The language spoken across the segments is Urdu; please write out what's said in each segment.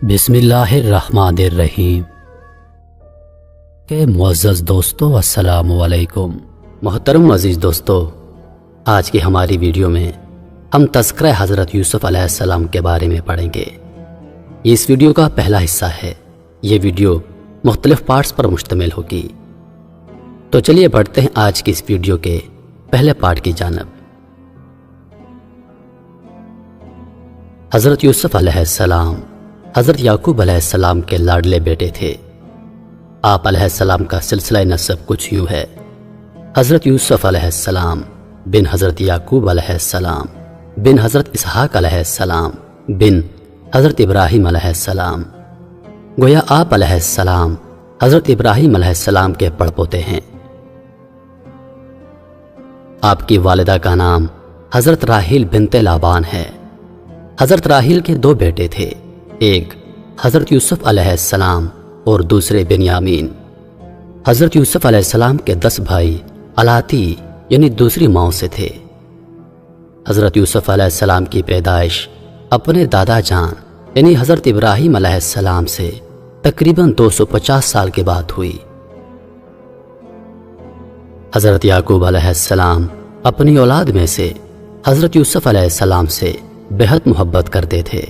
بسم اللہ الرحمن الرحیم کہ معزز دوستو السلام علیکم۔ محترم عزیز دوستو، آج کی ہماری ویڈیو میں ہم تذکرہ حضرت یوسف علیہ السلام کے بارے میں پڑھیں گے۔ یہ اس ویڈیو کا پہلا حصہ ہے۔ یہ ویڈیو مختلف پارٹس پر مشتمل ہوگی، تو چلیے بڑھتے ہیں آج کی اس ویڈیو کے پہلے پارٹ کی جانب۔ حضرت یوسف علیہ السلام حضرت یعقوب علیہ السلام کے لاڈلے بیٹے تھے۔ آپ علیہ السلام کا سلسلہ نسب کچھ یوں ہے: حضرت یوسف علیہ السلام بن حضرت یعقوب علیہ السلام بن حضرت اسحاق علیہ السلام بن حضرت ابراہیم علیہ السلام۔ گویا آپ علیہ السلام حضرت ابراہیم علیہ السلام کے پڑپوتے ہیں۔ آپ کی والدہ کا نام حضرت راحیل بنت لابان ہے۔ حضرت راحیل کے دو بیٹے تھے، ایک حضرت یوسف علیہ السلام اور دوسرے بنیامین۔ حضرت یوسف علیہ السلام کے 10 بھائی الاتی یعنی دوسری ماؤں سے تھے۔ حضرت یوسف علیہ السلام کی پیدائش اپنے دادا جان یعنی حضرت ابراہیم علیہ السلام سے تقریباً 250 سال کے بعد ہوئی۔ حضرت یعقوب علیہ السلام اپنی اولاد میں سے حضرت یوسف علیہ السلام سے بہت محبت کرتے تھے۔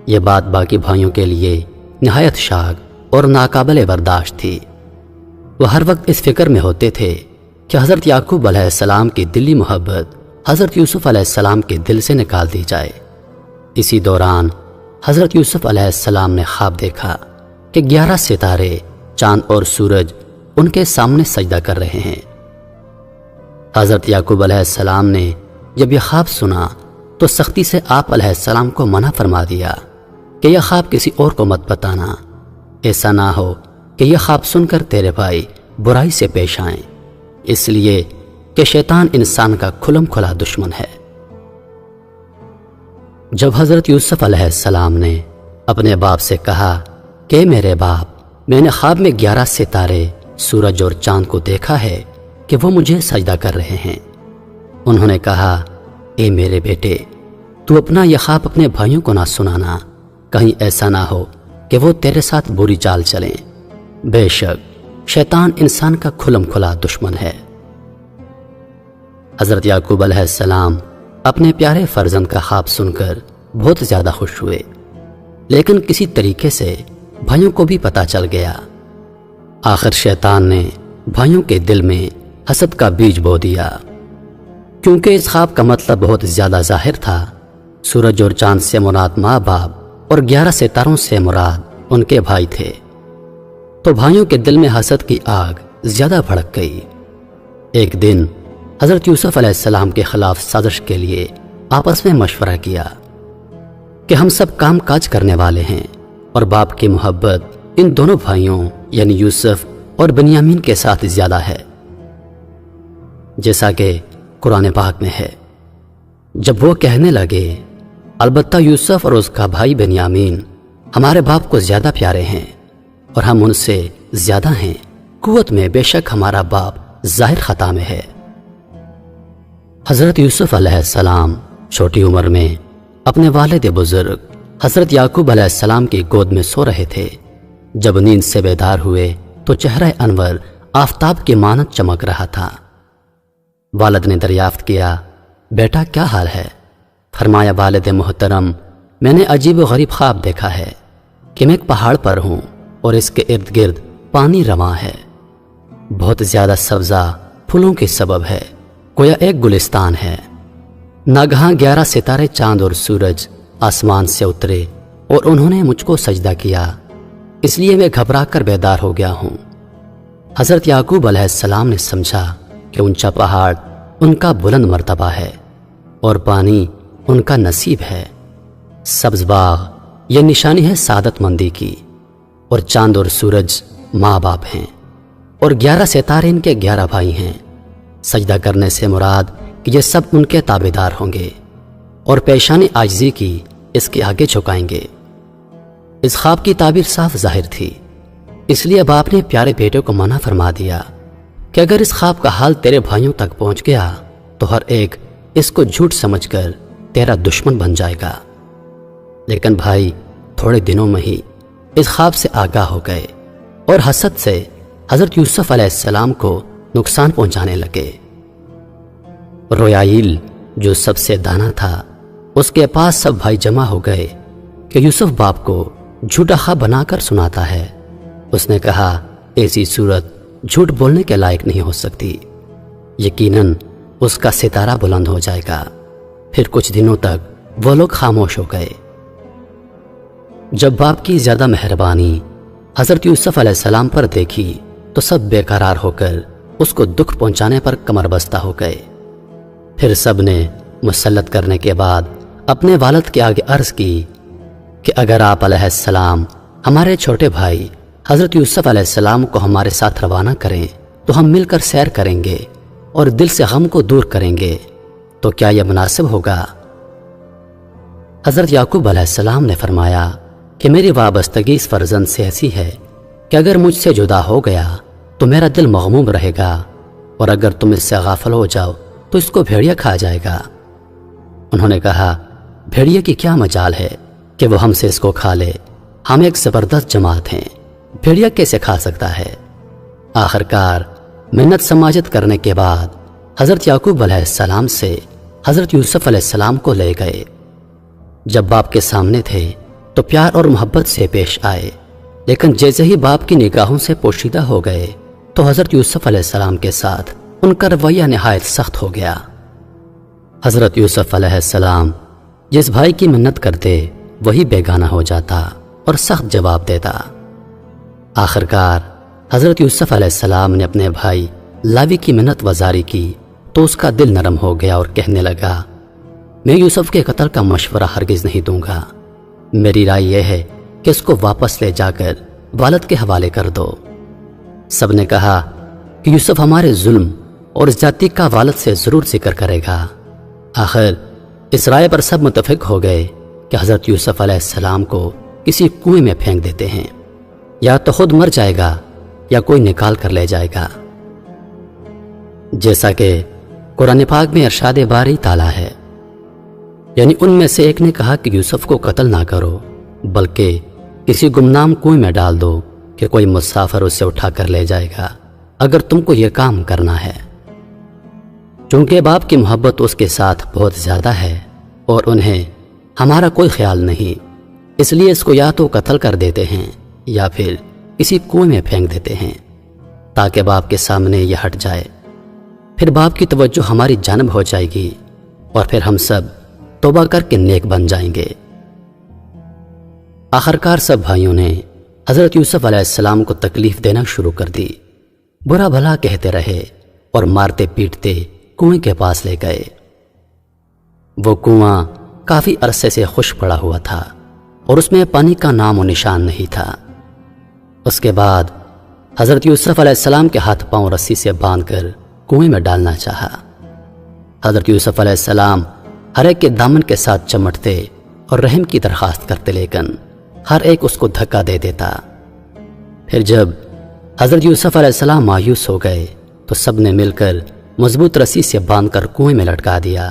یہ بات باقی بھائیوں کے لیے نہایت شاق اور ناقابل برداشت تھی۔ وہ ہر وقت اس فکر میں ہوتے تھے کہ حضرت یعقوب علیہ السلام کی دلی محبت حضرت یوسف علیہ السلام کے دل سے نکال دی جائے۔ اسی دوران حضرت یوسف علیہ السلام نے خواب دیکھا کہ 11 ستارے، چاند اور سورج ان کے سامنے سجدہ کر رہے ہیں۔ حضرت یعقوب علیہ السلام نے جب یہ خواب سنا تو سختی سے آپ علیہ السلام کو منع فرما دیا کہ یہ خواب کسی اور کو مت بتانا، ایسا نہ ہو کہ یہ خواب سن کر تیرے بھائی برائی سے پیش آئیں، اس لیے کہ شیطان انسان کا کھلم کھلا دشمن ہے۔ جب حضرت یوسف علیہ السلام نے اپنے باپ سے کہا کہ میرے باپ، میں نے خواب میں 11 ستارے، سورج اور چاند کو دیکھا ہے کہ وہ مجھے سجدہ کر رہے ہیں، انہوں نے کہا، اے میرے بیٹے، تو اپنا یہ خواب اپنے بھائیوں کو نہ سنانا، کہیں ایسا نہ ہو کہ وہ تیرے ساتھ بری چال چلیں، بے شک شیطان انسان کا کھلم کھلا دشمن ہے۔ حضرت یعقوب علیہ السلام اپنے پیارے فرزند کا خواب سن کر بہت زیادہ خوش ہوئے، لیکن کسی طریقے سے بھائیوں کو بھی پتہ چل گیا۔ آخر شیطان نے بھائیوں کے دل میں حسد کا بیج بو دیا، کیونکہ اس خواب کا مطلب بہت زیادہ ظاہر تھا۔ سورج اور چاند سے مراد ماں باپ اور 11 ستاروں سے مراد ان کے بھائی تھے، تو بھائیوں کے دل میں حسد کی آگ زیادہ بھڑک گئی۔ ایک دن حضرت یوسف علیہ السلام کے خلاف سازش کے لیے آپس میں مشورہ کیا کہ ہم سب کام کاج کرنے والے ہیں اور باپ کی محبت ان دونوں بھائیوں یعنی یوسف اور بنیامین کے ساتھ زیادہ ہے، جیسا کہ قرآن پاک میں ہے۔ جب وہ کہنے لگے، البتہ یوسف اور اس کا بھائی بنیامین ہمارے باپ کو زیادہ پیارے ہیں اور ہم ان سے زیادہ ہیں قوت میں، بے شک ہمارا باپ ظاہر خطا میں ہے۔ حضرت یوسف علیہ السلام چھوٹی عمر میں اپنے والد بزرگ حضرت یعقوب علیہ السلام کی گود میں سو رہے تھے۔ جب نیند سے بیدار ہوئے تو چہرہ انور آفتاب کی مانند چمک رہا تھا۔ والد نے دریافت کیا، بیٹا کیا حال ہے؟ فرمایا، والد محترم، میں نے عجیب و غریب خواب دیکھا ہے کہ میں ایک پہاڑ پر ہوں اور اس کے ارد گرد پانی رواں ہے، بہت زیادہ سبزہ پھولوں کے سبب ہے، گویا ایک گلستان ہے۔ ناگہاں 11 ستارے، چاند اور سورج آسمان سے اترے اور انہوں نے مجھ کو سجدہ کیا، اس لیے میں گھبرا کر بیدار ہو گیا ہوں۔ حضرت یعقوب علیہ السلام نے سمجھا کہ اونچا پہاڑ ان کا بلند مرتبہ ہے اور پانی ان کا نصیب ہے، سبز باغ یہ نشانی ہے سعادت مندی کی، اور چاند اور سورج ماں باپ ہیں، اور 11 ستارے ان کے 11 بھائی ہیں۔ سجدہ کرنے سے مراد کہ یہ سب ان کے تابعدار ہوں گے اور پیشانی عاجزی کی اس کے آگے جھکائیں گے۔ اس خواب کی تعبیر صاف ظاہر تھی، اس لیے باپ نے پیارے بیٹے کو منع فرما دیا کہ اگر اس خواب کا حال تیرے بھائیوں تک پہنچ گیا تو ہر ایک اس کو جھوٹ سمجھ کر تیرا دشمن بن جائے گا۔ لیکن بھائی تھوڑے دنوں میں ہی اس خواب سے آگاہ ہو گئے اور حسد سے حضرت یوسف علیہ السلام کو نقصان پہنچانے لگے۔ رویائیل جو سب سے دانا تھا، اس کے پاس سب بھائی جمع ہو گئے کہ یوسف باپ کو جھوٹا خواب بنا کر سناتا ہے۔ اس نے کہا ایسی صورت جھوٹ بولنے کے لائق نہیں ہو سکتی، یقیناً اس کا ستارہ بلند ہو جائے گا۔ پھر کچھ دنوں تک وہ لوگ خاموش ہو گئے۔ جب باپ کی زیادہ مہربانی حضرت یوسف علیہ السلام پر دیکھی تو سب بے قرار ہو کر اس کو دکھ پہنچانے پر کمر بستہ ہو گئے۔ پھر سب نے مسلط کرنے کے بعد اپنے والد کے آگے عرض کی کہ اگر آپ علیہ السلام ہمارے چھوٹے بھائی حضرت یوسف علیہ السلام کو ہمارے ساتھ روانہ کریں تو ہم مل کر سیر کریں گے اور دل سے غم کو دور کریں گے، تو کیا یہ مناسب ہوگا؟ حضرت یعقوب علیہ السلام نے فرمایا کہ میری وابستگی اس فرزند سے ایسی ہے کہ اگر مجھ سے جدا ہو گیا تو میرا دل مغموم رہے گا، اور اگر تم اس سے غافل ہو جاؤ تو اس کو بھیڑیا کھا جائے گا۔ انہوں نے کہا بھیڑیا کی کیا مجال ہے کہ وہ ہم سے اس کو کھا لے، ہم ایک زبردست جماعت ہیں، بھیڑیا کیسے کھا سکتا ہے؟ آخر کار منت سماجت کرنے کے بعد حضرت یعقوب علیہ السلام سے حضرت یوسف علیہ السلام کو لے گئے۔ جب باپ کے سامنے تھے تو پیار اور محبت سے پیش آئے، لیکن جیسے ہی باپ کی نگاہوں سے پوشیدہ ہو گئے تو حضرت یوسف علیہ السلام کے ساتھ ان کا رویہ نہایت سخت ہو گیا۔ حضرت یوسف علیہ السلام جس بھائی کی منت کرتے وہی بیگانہ ہو جاتا اور سخت جواب دیتا۔ آخر کار حضرت یوسف علیہ السلام نے اپنے بھائی لاوی کی منت وزاری کی تو اس کا دل نرم ہو گیا اور کہنے لگا میں یوسف کے قتل کا مشورہ ہرگز نہیں دوں گا، میری رائے یہ ہے کہ اس کو واپس لے جا کر والد کے حوالے کر دو۔ سب نے کہا کہ یوسف ہمارے ظلم اور زیادتی کا والد سے ضرور ذکر کرے گا۔ آخر اس رائے پر سب متفق ہو گئے کہ حضرت یوسف علیہ السلام کو کسی کنویں میں پھینک دیتے ہیں، یا تو خود مر جائے گا یا کوئی نکال کر لے جائے گا۔ جیسا کہ قرآن پاک میں ارشاد باری تعالیٰ ہے، یعنی ان میں سے ایک نے کہا کہ یوسف کو قتل نہ کرو بلکہ کسی گمنام کنویں میں ڈال دو کہ کوئی مسافر اسے اٹھا کر لے جائے گا اگر تم کو یہ کام کرنا ہے۔ چونکہ باپ کی محبت اس کے ساتھ بہت زیادہ ہے اور انہیں ہمارا کوئی خیال نہیں، اس لیے اس کو یا تو قتل کر دیتے ہیں یا پھر کسی کنویں میں پھینک دیتے ہیں تاکہ باپ کے سامنے یہ ہٹ جائے۔ پھر باپ کی توجہ ہماری جانب ہو جائے گی اور پھر ہم سب توبہ کر کے نیک بن جائیں گے۔ آخرکار سب بھائیوں نے حضرت یوسف علیہ السلام کو تکلیف دینا شروع کر دی، برا بھلا کہتے رہے اور مارتے پیٹتے کنویں کے پاس لے گئے۔ وہ کنواں کافی عرصے سے خشک پڑا ہوا تھا اور اس میں پانی کا نام و نشان نہیں تھا۔ اس کے بعد حضرت یوسف علیہ السلام کے ہاتھ پاؤں رسی سے باندھ کر کنویں میں ڈالنا چاہا۔ حضرت یوسف علیہ السلام ہر ایک کے دامن کے ساتھ چمٹتے اور رحم کی درخواست کرتے، لیکن ہر ایک اس کو دھکا دے دیتا۔ پھر جب حضرت یوسف علیہ السلام مایوس ہو گئے تو سب نے مل کر مضبوط رسی سے باندھ کر کنویں میں لٹکا دیا۔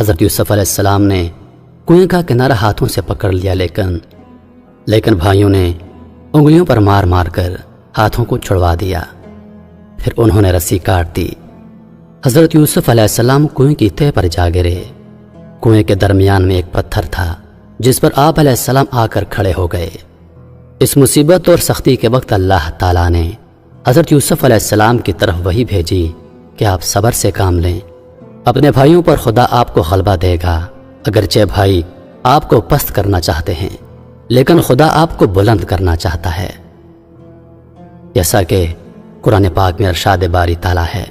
حضرت یوسف علیہ السلام نے کنویں کا کنارہ ہاتھوں سے پکڑ لیا، لیکن بھائیوں نے انگلیوں پر مار مار کر ہاتھوں کو چھڑوا دیا۔ پھر انہوں نے رسی کاٹ دی۔ حضرت یوسف علیہ السلام کنویں کی تہہ پر جا گرے۔ کنویں کے درمیان میں ایک پتھر تھا جس پر آپ علیہ السلام آ کر کھڑے ہو گئے۔ اس مصیبت اور سختی کے وقت اللہ تعالیٰ نے حضرت یوسف علیہ السلام کی طرف وحی بھیجی کہ آپ صبر سے کام لیں، اپنے بھائیوں پر خدا آپ کو غلبہ دے گا۔ اگرچہ بھائی آپ کو پست کرنا چاہتے ہیں لیکن خدا آپ کو بلند کرنا چاہتا ہے، جیسا کہ قرآن پاک میں ارشاد باری تعالیٰ ہے۔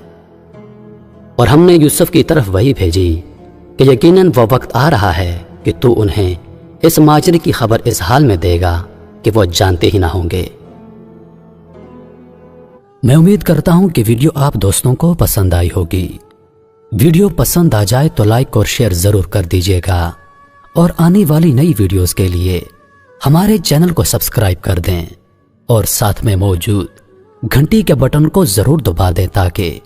اور ہم نے یوسف کی طرف وحی بھیجی کہ یقیناً وہ وقت آ رہا ہے کہ تو انہیں اس ماجرے کی خبر اس حال میں دے گا کہ وہ جانتے ہی نہ ہوں گے۔ میں امید کرتا ہوں کہ ویڈیو آپ دوستوں کو پسند آئی ہوگی۔ ویڈیو پسند آ جائے تو لائک اور شیئر ضرور کر دیجیے گا، اور آنے والی نئی ویڈیوز کے لیے ہمارے چینل کو سبسکرائب کر دیں اور ساتھ میں موجود گھنٹی کے بٹن کو ضرور دبا دیں تاکہ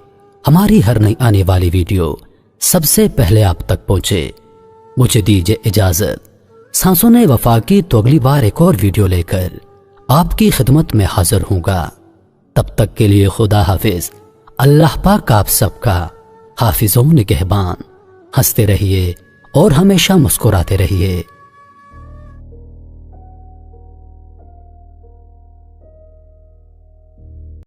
ہماری ہر نئی آنے والی ویڈیو سب سے پہلے آپ تک پہنچے۔ مجھے دیجیے اجازت، سانسوں نے وفا کی تو اگلی بار ایک اور ویڈیو لے کر آپ کی خدمت میں حاضر ہوں گا۔ تب تک کے لیے خدا حافظ۔ اللہ پاک آپ سب کا حافظ و نگہبان۔ ہنستے رہیے اور ہمیشہ مسکراتے رہیے۔